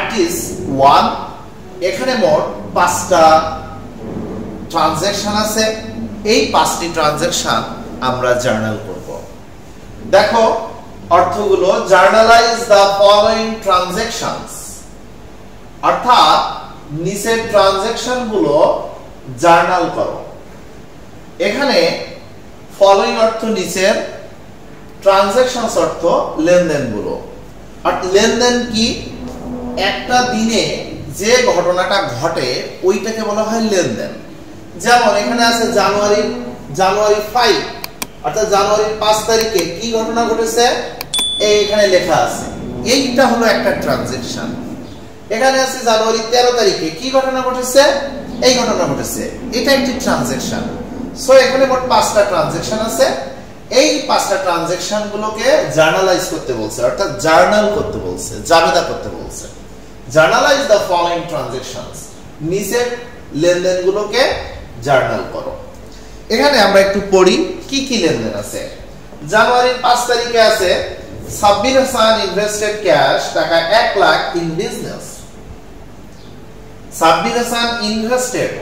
that is 1 এখানে মোট 5টা ট্রানজ্যাকশন আছে এই 5টি ট্রানজ্যাকশন আমরা জার্নাল করব দেখো অর্থগুলো জার্নালাইজ দা ফলোইং ট্রানজ্যাকশনস অর্থাৎ নিচের ট্রানজ্যাকশন গুলো জার্নাল করো এখানে ফলোইং অর্থ নিচের ট্রানজ্যাকশনস অর্থ লেনদেনগুলো আর লেনদেন কি একটা দিনে যে ঘটনাটা ঘটে ওইটাকে বলা হয় লেনদেন যেমন এখানে আছে জানুয়ারি 5 অর্থাৎ জানুয়ারির 5 তারিখে কি ঘটনা ঘটেছে এইখানে লেখা আছে এইটা হলো একটা ট্রানজ্যাকশন এখানে আছে জানুয়ারি 13 তারিখে কি ঘটনা ঘটেছে এই ঘটনা ঘটেছে এটা একটি ট্রানজ্যাকশন সো এখানে মোট 5টা ট্রানজ্যাকশন আছে এই 5টা ট্রানজ্যাকশন গুলোকে জার্নালাইজ করতে বলছে অর্থাৎ জার্নাল করতে বলছে জাবেদা করতে বলছে জার্নালাইজ দা ফলোইং ট্রানজ্যাকশনস নিচের লেনদেনগুলোকে জার্নাল করো এখানে আমরা একটু পড়ি কি কি লেনদেন আছে জানুয়ারির 5 তারিখে আছে সাব্বির হাসান ইনভেস্টেড ক্যাশ টাকা 1 lakh in business Sabbir Hasan invested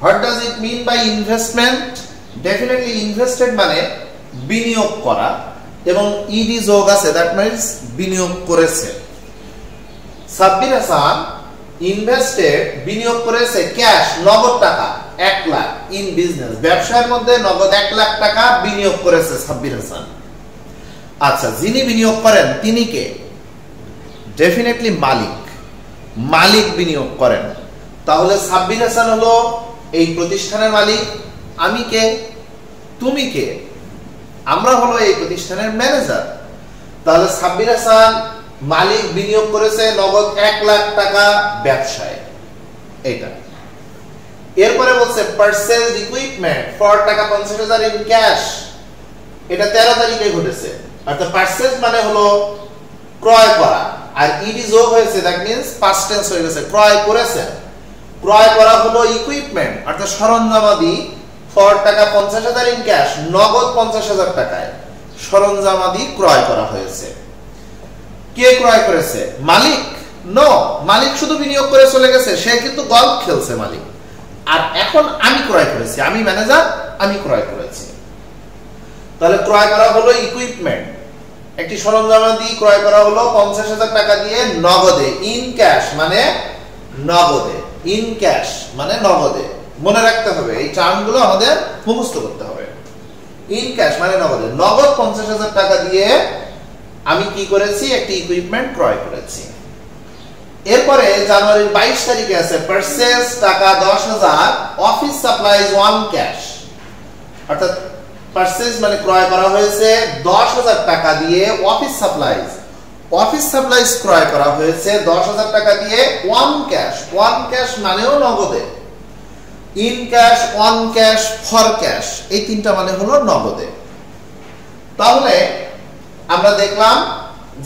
what does it mean by investment definitely invested মানে বিনিয়োগ করা এবং ed যোগ আছে that means বিনিয়োগ করেছে সাব্বির হাসান ইনভেস্টেড বিনিয়োগ করেছে ক্যাশ নগদ টাকা 1 লাখ ইন বিজনেস ব্যবসার মধ্যে নগদ 1 লাখ টাকা বিনিয়োগ করেছে সাব্বির হাসান আচ্ছা যিনি বিনিয়োগ করেন তিনি কে ডেফিনেটলি মালিক বিনিয়োগ করেন তাহলে সাব্বির হাসান হলো এই প্রতিষ্ঠানের মালিক আমি কে তুমি কে আমরা হলো এই প্রতিষ্ঠানের ম্যানেজার তাহলে সাব্বির হাসান মালিক বিনিয়োগ করেছে নগদ 1 লাখ টাকা ব্যবসায় এটা এরপরে বলছে পারচেজড ইকুইপমেন্ট ফর টাকা 50,000 ইন ক্যাশ এটা 13 তারিখে ঘটেছে অর্থাৎ পারচেজ মানে হলো ক্রয় করা আর ইডি যোগ হয়েছে দ্যাট মিন্স পাস্ট টেন্স হয়ে গেছে ক্রয় করেছে ক্রয় করা হলো ইকুইপমেন্ট অর্থাৎ সরঞ্জামাদি ফর টাকা 50,000 ইন ক্যাশ নগদ 50,000 টাকায় সরঞ্জামাদি ক্রয় করা হয়েছে কে ক্রয় করেছে মালিক নো মালিক শুধু বিনিয়োগ করে চলে গেছে সে কিন্তু গল্ফ খেলছে মালিক আর এখন আমি ক্রয় করেছি আমি ম্যানেজার আমি ক্রয় করেছি তাহলে ক্রয় করা হলো ইকুইপমেন্ট একটি সরঞ্জামাদি ক্রয় করা হলো 50,000 টাকা দিয়ে নগদে ইন ক্যাশ মানে নগদে ইন ক্যাশ মানে নগদে মনে রাখতে হবে এই টার্মগুলো আমাদের মুখস্থ করতে হবে ইন ক্যাশ মানে নগদে নগদ 50,000 টাকা দিয়ে আমি কি করেছি একটি ইকুইপমেন্ট ক্রয় করেছি এরপরে জানুয়ারির 22 তারিখে আছে পারচেজ টাকা 10,000 অফিস সাপ্লাইজ 1 ক্যাশ অর্থাৎ পারচেজ মানে ক্রয় করা হয়েছে 10,000 টাকা দিয়ে অফিস সাপ্লাইজ ক্রয় করা হয়েছে 10,000 টাকা দিয়ে 1 ক্যাশ মানেও নগদে in cash 1 cash for cash এই তিনটা মানে হলো নগদে তাহলে আমরা দেখলাম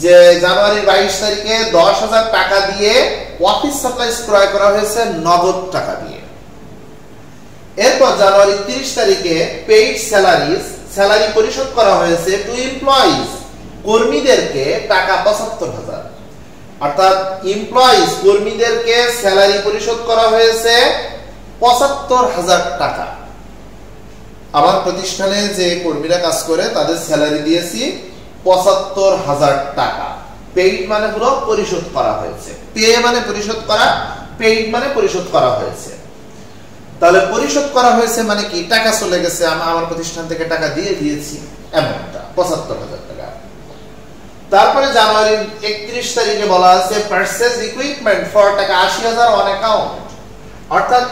যে জানুয়ারির 22 তারিখে 10,000 টাকা দিয়ে অফিস সাপ্লাইজ ক্রয় করা হয়েছে নগদ টাকা দিয়ে এরপর জানুয়ারি 30 তারিখে পেইড স্যালারি পরিশোধ করা হয়েছে টু এমপ্লয়িজ কর্মীদেরকে টাকা 75,000 অর্থাৎ এমপ্লয়িজ কর্মীদেরকে স্যালারি পরিশোধ করা হয়েছে 75,000 টাকা আমার প্রতিষ্ঠানে যে কর্মীরা কাজ করে তাদের স্যালারি দিয়েছি 75,000 টাকা পেইড মানে হলো পরিশোধ করা হয়েছে পে মানে পরিশোধ করা পেইড মানে পরিশোধ করা হয়েছে তাহলে পরিশোধ করা হয়েছে মানে কি টাকা চলে গেছে আমার প্রতিষ্ঠান থেকে টাকা দিয়ে দিয়েছি এমনটা 75,000 টাকা তারপরে জানুয়ারির 31 তারিখে বলা আছে পারচেজ ইকুইপমেন্ট ফর টাকা 80,000 অন অ্যাকাউন্ট অর্থাৎ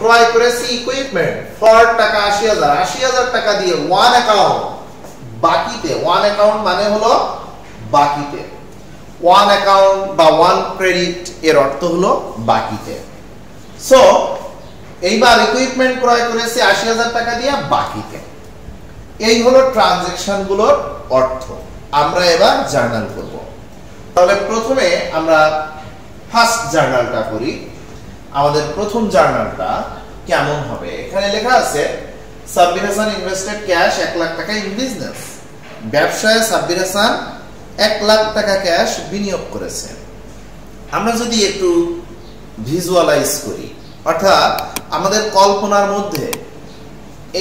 ক্রয় করেছি ইকুইপমেন্ট ফর টাকা 80,000 টাকা দিয়ে ওয়ান অ্যাকাউন্ট বাকিতে ওয়ান অ্যাকাউন্ট মানে হলো বাকিতে ওয়ান অ্যাকাউন্ট বা ওয়ান ক্রেডিট এর অর্থ হলো বাকিতে সো এইবার ইকুইপমেন্ট ক্রয় করেছি 80,000 টাকা দিয়ে বাকিতে এই হলো ট্রানজ্যাকশন গুলোর অর্থ আমরা এবার জার্নাল করব তাহলে প্রথমে আমরা ফার্স্ট জার্নালটা করি আমাদের প্রথম জার্নালটা কেমন হবে এখানে লেখা আছে সাব্বির হাসান ইনভেস্টেড ক্যাশ 1 লাখ টাকা ইন বিজনেস ব্যবসায় সাব্বির হাসান 1 লাখ টাকা ক্যাশ বিনিয়োগ করেছে আমরা যদি একটু ভিজুয়ালাইজ করি, অর্থাৎ আমাদের কল্পনার মধ্যে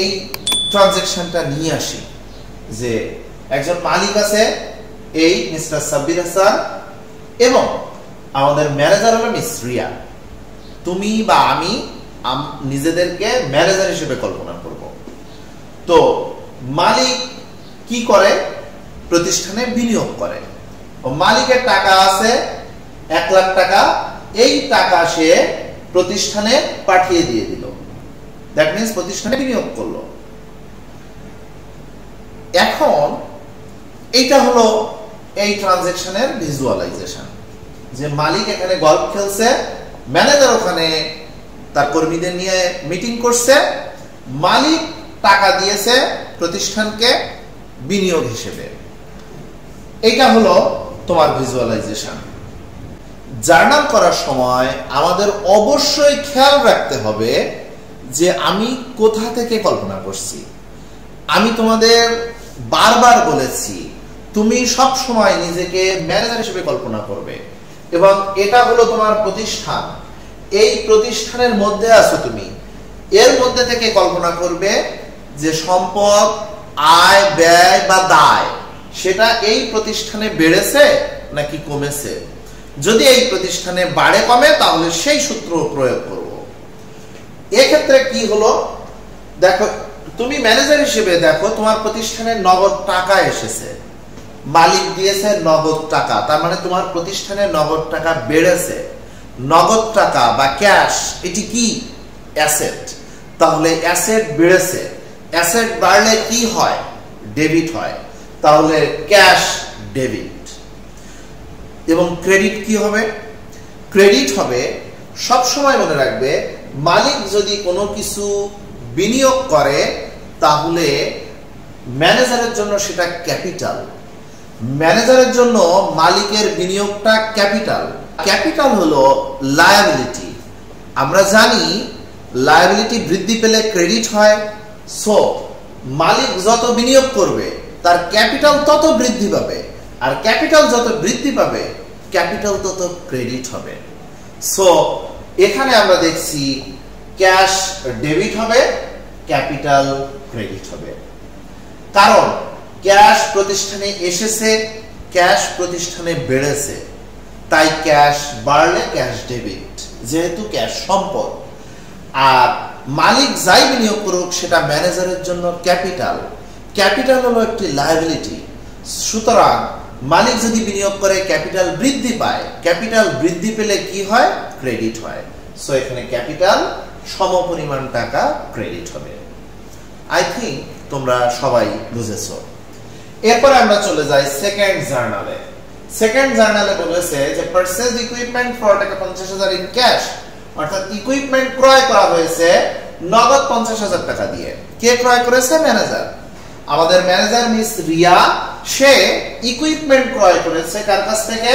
এই ট্রানজ্যাকশনটা নিয়ে আসি যে একজন মালিক আছে এই মিস্টার সাব্বির হাসান এবং আমাদের ম্যানেজার হলো মিস রিয়া। তুমি বা আমি নিজেদেরকে ম্যানেজার হিসেবে কল্পনা করব। তো মালিক কি করে? প্রতিষ্ঠানে বিনিয়োগ করে। মালিকের টাকা আছে 1 লাখ টাকা, এই টাকা সে প্রতিষ্ঠানে পাঠিয়ে দিয়ে দিল, দ্যাট মিন্স প্রতিষ্ঠানে বিনিয়োগ করলো। এখন এইটা হলো এই ট্রানজ্যাকশনের ভিজুয়ালাইজেশন, যে মালিক এখানে গল্ফ খেলছে, ম্যানেজার ওখানে তার কর্মীদের নিয়ে মিটিং করছে, মালিক টাকা দিয়েছে প্রতিষ্ঠানকে বিনিয়োগ হিসেবে। এটা হলো তোমার ভিজুয়ালাইজেশন। জার্নাল করার সময় আমাদের অবশ্যই খেয়াল রাখতে হবে যে আমি কোথা থেকে কল্পনা করছি। আমি তোমাদের বারবার বলেছি তুমি সব সময় নিজেকে ম্যানেজার হিসেবে কল্পনা করবে এবং এটা হলো তোমার প্রতিষ্ঠান। এই প্রতিষ্ঠানের মধ্যে আছো তুমি, এর মধ্যে থেকে কল্পনা করবে যে সম্পদ, আয়, ব্যয় বা দায় সেটা এই প্রতিষ্ঠানে বেড়েছে নাকি কমেছে। যদি এই প্রতিষ্ঠানে বাড়ে কমে তাহলে সেই সূত্র প্রয়োগ করব। এক্ষেত্রে কি হলো, দেখো তুমি ম্যানেজার হিসেবে দেখো তোমার প্রতিষ্ঠানে নগদ টাকা এসেছে, মালিক দিয়েছে নগদ টাকা, তার মানে তোমার প্রতিষ্ঠানে নগদ টাকা বেড়েছে। নগদ টাকা বা ক্যাশ এটি কি? অ্যাসেট। তাহলে অ্যাসেট বেড়েছে, অ্যাসেট বাড়লে কি হয়? ডেবিট হয়। তাহলে ক্যাশ ডেবিট। এবং ক্রেডিট কি হবে? ক্রেডিট হবে, সব সময় মনে রাখবে, মালিক যদি কোনো কিছু বিনিয়োগ করে তাহলে ম্যানেজারের জন্য সেটা ক্যাপিটাল। ম্যানেজারের জন্য মালিকের বিনিয়োগটা ক্যাপিটাল। ক্যাপিটাল হলো লায়াবিলিটি। আমরা জানি লায়াবিলিটি বৃদ্ধি পেলে ক্রেডিট হয়। সো মালিক যত বিনিয়োগ করবে তার ক্যাপিটাল তত বৃদ্ধি পাবে, আর ক্যাপিটাল যত বৃদ্ধি পাবে ক্যাপিটাল তত ক্রেডিট হবে। সো এখানে আমরা দেখছি ক্যাশ ডেবিট হবে, ক্যাপিটাল ক্রেডিট হবে। কারণ ক্যাশ প্রতিষ্ঠানে এসেছে, ক্যাশ প্রতিষ্ঠানে বেড়েছে, তাই ক্যাশ বাড়লে ক্যাশ ডেবিট, যেহেতু ক্যাশ সম্পদ। আর মালিক যাই বিনিয়োগ করুক সেটা ম্যানেজারের জন্য ক্যাপিটাল। ক্যাপিটাল হলো একটি লায়াবিলিটি। সুতরাং মালিক যদি বিনিয়োগ করে ক্যাপিটাল বৃদ্ধি পায়, ক্যাপিটাল বৃদ্ধি পেলে কি হয়? ক্রেডিট হয়। সো এখানে ক্যাপিটাল সমপরিমাণ টাকা ক্রেডিট হবে। আই থিঙ্ক তোমরা সবাই বুঝেছো। এরপর আমরা চলে যাই সেকেন্ড জার্নালে। সেকেন্ড জার্নালে বলেছে যে পারচেজ ইকুইপমেন্ট ফর টাকা 50,000 ইন ক্যাশ, অর্থাৎ ইকুইপমেন্ট ক্রয় করা হয়েছে নগদ 50,000 টাকা দিয়ে। কে ক্রয় করেছে? ম্যানেজার। আমাদের ম্যানেজার মিস রিয়া, সে ইকুইপমেন্ট ক্রয় করেছে কার কাছ থেকে?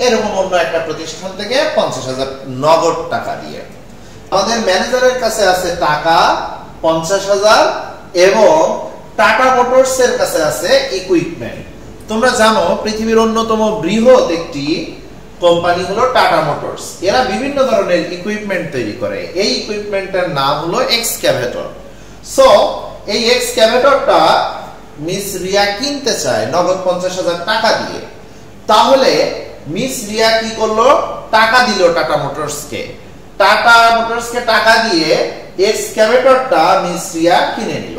এরকম অন্য একটা প্রতিষ্ঠান থেকে 50,000 নগদ টাকা দিয়ে। আমাদের ম্যানেজারের কাছে আছে টাকা 50,000 এবং টাটা মোটরস এর কাছে আছে ইকুইপমেন্ট। তোমরা জানো পৃথিবীর অন্যতম বৃহৎ একটি কোম্পানি হলো টাটা মোটরস। এরা বিভিন্ন ধরনের ইকুইপমেন্ট তৈরি করে। এই ইকুইপমেন্টের নাম হলো এক্সক্যাভেটর। সো এই এক্সক্যাভেটরটা মিস রিয়া কিনতে চায় নগদ 50,000 টাকা দিয়ে। তাহলে মিস রিয়া কি করলো? টাকা দিল টাটা মোটরসকে। টাটা মোটরসকে টাকা দিয়ে এক্সক্যাভেটরটা মিস রিয়া কিনে নিল।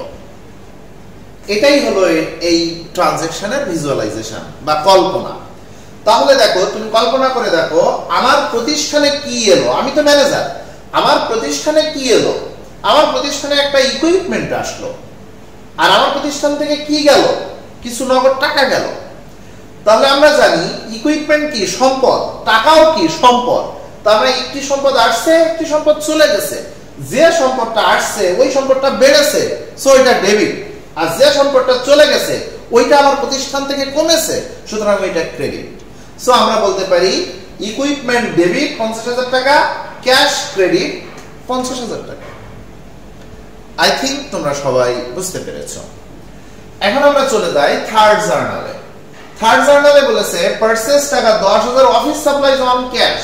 এটাই হলো এই ট্রানজ্যাকশনের ভিজুয়ালাইজেশন বা কল্পনা। তাহলে দেখো, তুমি কল্পনা করে দেখো আমার প্রতিষ্ঠানে কি এলো। আমি তো ম্যানেজার, আমার প্রতিষ্ঠানে কি এলো? আমার প্রতিষ্ঠানে একটা ইকুইপমেন্ট আসলো, আর আমার প্রতিষ্ঠান থেকে কি গেল? কিছু নগদ টাকা গেল। তাহলে আমরা জানি ইকুইপমেন্ট কি? সম্পদ। টাকাও কি? সম্পদ। তার মানে একটি সম্পদ আসছে, একটি সম্পদ চলে গেছে। যে সম্পদটা আসছে ওই সম্পদটা বেড়েছে, সো এটা ডেবিট। আর যে সম্পদটা চলে গেছে ওইটা আমার প্রতিষ্ঠান থেকে কমেছে, সুতরাং ওইটা ক্রেডিট। সো আমরা বলতে পারি ইকুইপমেন্ট ডেবিট 50,000 টাকা, ক্যাশ ক্রেডিট 50,000 টাকা। আই থিঙ্ক তোমরা সবাই বুঝতে পেরেছো। এখন আমরা চলে যাই থার্ড জার্নালে। থার্ড জার্নালে বলেছে পারচেজ টাকা 10,000 অফিস সাপ্লাইজ অন ক্যাশ,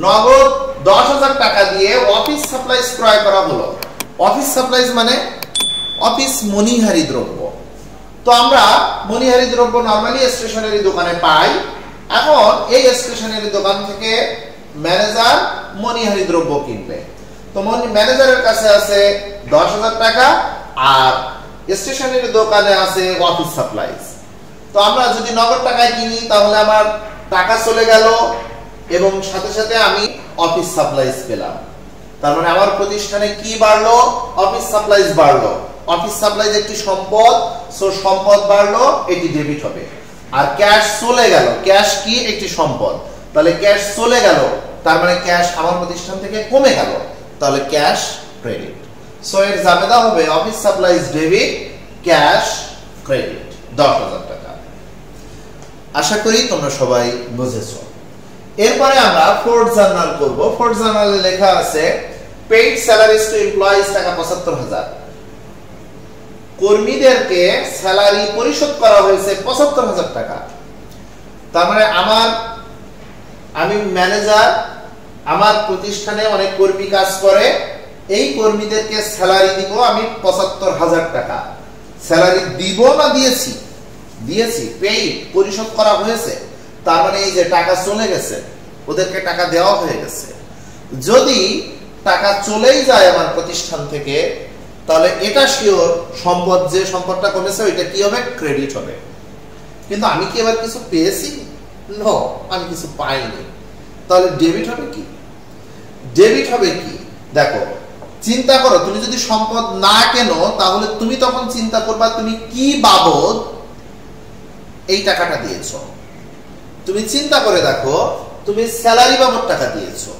নগদ 10,000 টাকা দিয়ে অফিস সাপ্লাইজ ক্রয় করা হলো। অফিস সাপ্লাইজ মানে অফিস মনিহারি দ্রব্য। তো আমরা মনিহারি দ্রব্য নরমালি স্টেশনারি দোকানে পাই। এখন এই স্টেশনারি দোকান থেকে ম্যানেজার মনিহারি দ্রব্য কিনবে। তো ম্যানেজারের কাছে আছে 10,000 টাকা আর স্টেশনারি দোকানে আছে অফিস সাপ্লাইজ। তো আমরা যদি নগদ টাকায় কিনি তাহলে আমার টাকা চলে গেল এবং সাথে সাথে আমি অফিস সাপ্লাইজ পেলাম। তার মানে আমার প্রতিষ্ঠানে কি বাড়লো? অফিস সাপ্লাইজ বাড়লো। অফিস সাপ্লাইজ একটি সম্পদ, সো সম্পদ বাড়লো, এটি ডেবিট হবে। আর ক্যাশ চলে গেল, ক্যাশ কি? একটি সম্পদ, তাহলে ক্যাশ চলে গেল, তার মানে ক্যাশ আমার প্রতিষ্ঠান থেকে কমে গেল, তাহলে ক্যাশ ক্রেডিট। সো এর জাবেদা হবে office supplies debit, cash credit 10,000 টাকা। আশা করি তোমরা সবাই বুঝেছো। এরপরে আমরা ফোর্থ জার্নাল করব। ফোর্থ জার্নালে লেখা আছে পেইড স্যালারিজ টু এমপ্লয়িজ টাকা 75,000, কর্মীদেরকে স্যালারি পরিশোধ করা হয়েছে 75,000 টাকা। তার মানে আমি ম্যানেজার, আমার প্রতিষ্ঠানে অনেক কর্মী কাজ করে, এই কর্মীদেরকে স্যালারি দিব আমি 75,000 টাকা। স্যালারি দিব না দিয়েছি? দিয়েছি, পেইড, পরিশোধ করা হয়েছে। তার মানে এই যে টাকা চলে গেছে, ওদেরকে টাকা দেওয়া হয়ে গেছে। যদি টাকা চলেই যায় আমার প্রতিষ্ঠান থেকে, তাহলে এটা শিওর সম্পদ, যে সম্পদটা কমেছে ওইটা কি হবে? ক্রেডিট হবে। কিন্তু আমি কি এবার কিছু পেয়েছি? নো, আমি কিছু পাইনি। তাহলে ডেবিট হবে কি? ডেবিট হবে কি? দেখো, চিন্তা করো, তুমি যদি সম্পদ না কেনো তাহলে তুমি তখন চিন্তা করবা তুমি কি বাবদ এই টাকাটা দিয়েছো। তুমি চিন্তা করে দেখো, তুমি স্যালারি বাবদ টাকা দিয়েছো,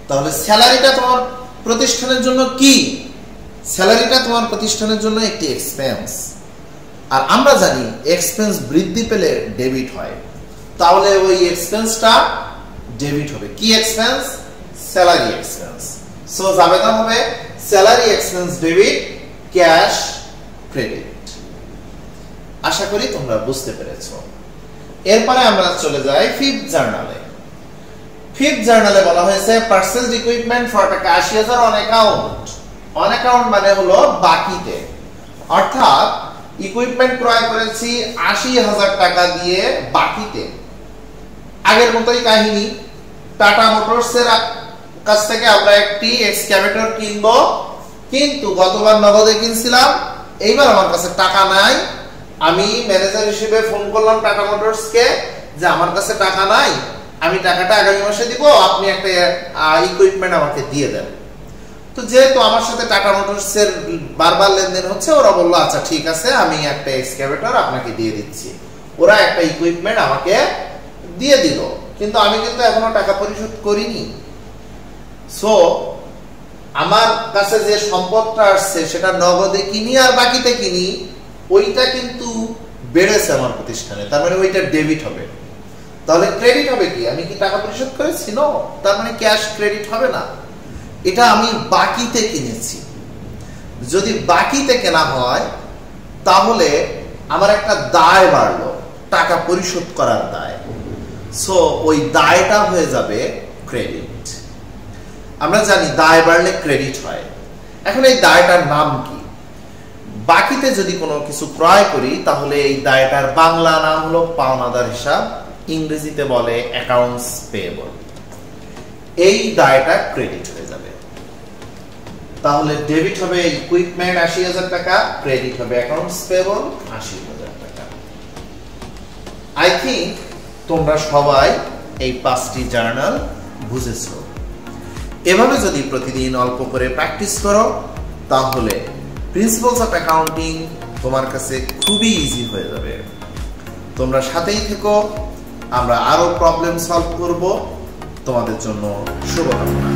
তাহলে স্যালারিটা তোমার প্রতিষ্ঠানের জন্য কি? স্যালারিটা তোমার প্রতিষ্ঠানের জন্য একটি এক্সপেন্স। আর আমরা জানি এক্সপেন্স বৃদ্ধি পেলে ডেবিট হয়, তাহলে ওই এক্সপেন্সটা ডেবিট হবে। কি এক্সপেন্স? Salary expense. সো জাবেদা হবে salary expense debit, cash credit. আশা করি তোমরা বুঝতে পেরেছো। এরপরে আমরা চলে যাই ফিফথ জার্নালে। ফিফথ জার্নালে বলা হয়েছে পারচেজড ইকুইপমেন্ট ফর টাকা 80,000 অন অ্যাকাউন্ট। অন অ্যাকাউন্ট মানে হলো বাকিতে, অর্থাৎ ইকুইপমেন্ট ক্রয় করেছি 80,000 টাকা দিয়ে বাকিতে। আগের মতোই কাহিনী, টাটা মোটরসের কাছ থেকে আমরা একটি এক্সক্যাভেটর কিনবো, কিন্তু গতবার নগদে কিনছিলাম, এইবার আমার কাছে টাকা নাই। আমি ম্যানেজার হিসেবে ফোন করলাম টাটা মোটরসকে যে আমার কাছে টাকা নাই, আমি টাকাটা আগামী মাসে দিব, আপনি একটা ইকুইপমেন্ট আমাকে দিয়ে দেন। তো যেহেতু আমার সাথে টাটা মোটরসের বারবার লেনদেন হচ্ছে, ওরা বললো আচ্ছা ঠিক আছে, আমি একটা এক্সক্যাভেটর আপনাকে দিয়ে দিচ্ছি। ওরা একটা ইকুইপমেন্ট আমাকে দিয়ে দিল, কিন্তু আমি কিন্তু এখনো টাকা পরিশোধ করিনি। সো আমার কাছে যে সম্পদটা আসছে সেটা নগদে কিনি আর বাকিতে কিনি, ওইটা কিন্তু বেড়েছে আমার প্রতিষ্ঠানে, তার মানে ওইটা ডেবিট হবে। তাহলে ক্রেডিট হবে কি? আমি কি টাকা পরিশোধ করেছি? নো, তার মানে ক্যাশ ক্রেডিট হবে না। এটা আমি বাকিতে কিনেছি। যদি বাকিতে কেনা হয় তাহলে আমার একটা দায় বাড়লো, টাকা পরিশোধ করার দায়। সো ওই দায়টা হয়ে যাবে ক্রেডিট। আমরা জানি দায় বাড়লে ক্রেডিট হয়। এখন এই দায়টার নাম কি? বাকিতে যদি কোনো কিছু ক্রয় করি তাহলে এই দায়টার বাংলা নাম হলো পাওনাদার হিসাব, ইংরেজিতে বলে অ্যাকাউন্টস পেয়েবল। এই দায়টা ক্রেডিট হয়ে যাবে। তাহলে ডেবিট হবে ইকুইপমেন্ট 80,000 টাকা, ক্রেডিট হবে অ্যাকাউন্টস পেয়েবল 80,000 টাকা। আই থিংক তোমরা সবাই এই 5টি জার্নাল বুঝেছো। এভাবে যদি প্রতিদিন অল্প করে প্র্যাকটিস করো তাহলে প্রিন্সিপালস অফ অ্যাকাউন্টিং তোমার কাছে খুবই ইজি হয়ে যাবে। তোমরা সাথেই থেকো, আমরা আরো প্রবলেম সলভ করব। তোমাদের জন্য শুভকামনা।